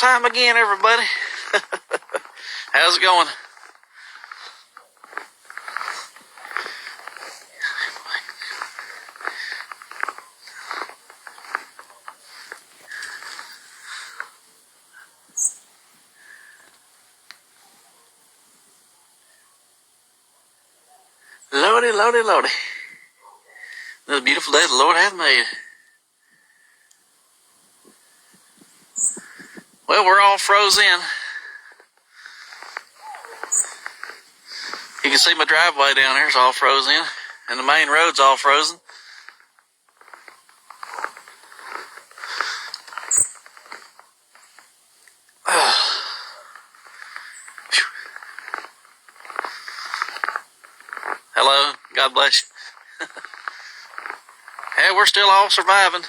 time again, everybody. How's it going? Lordy, lordy, lordy. Another beautiful day the Lord hath made. Well, we're all froze in. You can see my driveway down here is all frozen in, and the main road's all frozen. Hello, God bless you. Yeah, we're still all surviving.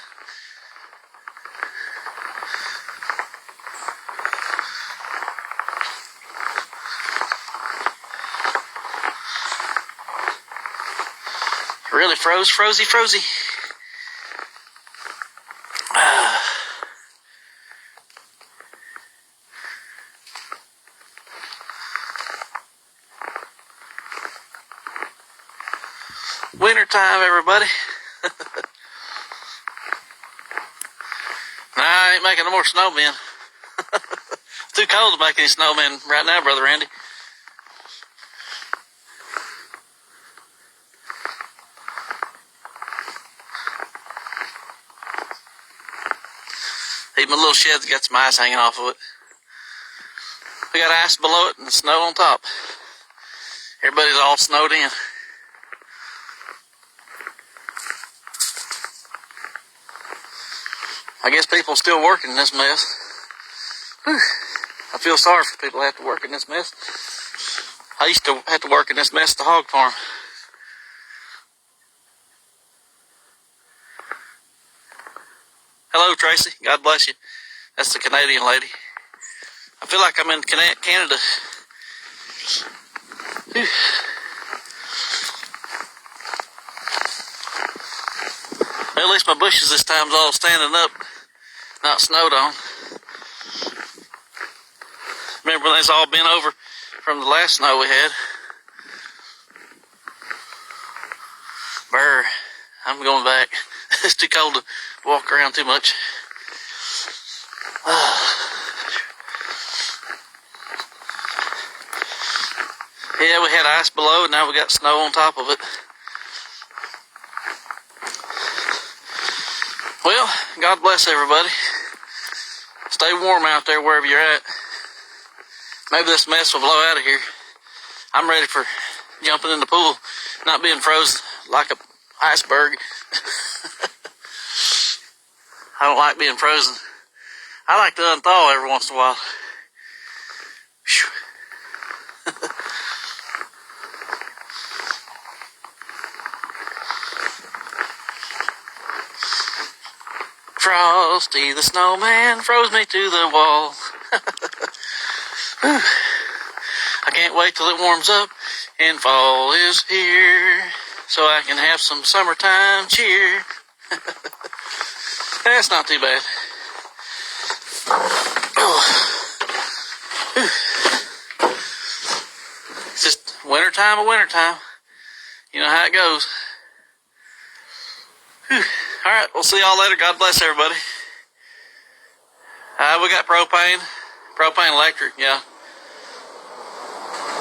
Really frozy. Winter time, everybody. Nah, I ain't making no more snowmen. It's too cold to make any snowmen right now, Brother Randy. Even my little shed's got some ice hanging off of it. We got ice below it and snow on top. Everybody's all snowed in. I guess people are still working in this mess. Whew. I feel sorry for people that have to work in this mess. I used to have to work in this mess at the hog farm. Hello, Tracy. God bless you. That's the Canadian lady. I feel like I'm in Canada. Whew. Well, at least my bushes this time's all standing up, not snowed on. Remember when it's all bent over from the last snow we had? Brr, I'm going back. It's too cold to walk around too much. Yeah, we had ice below, and now we got snow on top of it. Well, God bless everybody. Stay warm out there wherever you're at. Maybe this mess will blow out of here. I'm ready for jumping in the pool, not being frozen like an iceberg. I don't like being frozen. I like to unthaw every once in a while. Frosty the snowman froze me to the wall. I can't wait till it warms up and fall is here, so I can have some summertime cheer. That's not too bad. It's just wintertime. You know how it goes. All right, we'll see y'all later. God bless everybody. We got propane electric, yeah.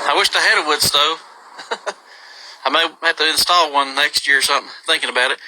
I wished I had a wood stove. I may have to install one next year or something, thinking about it.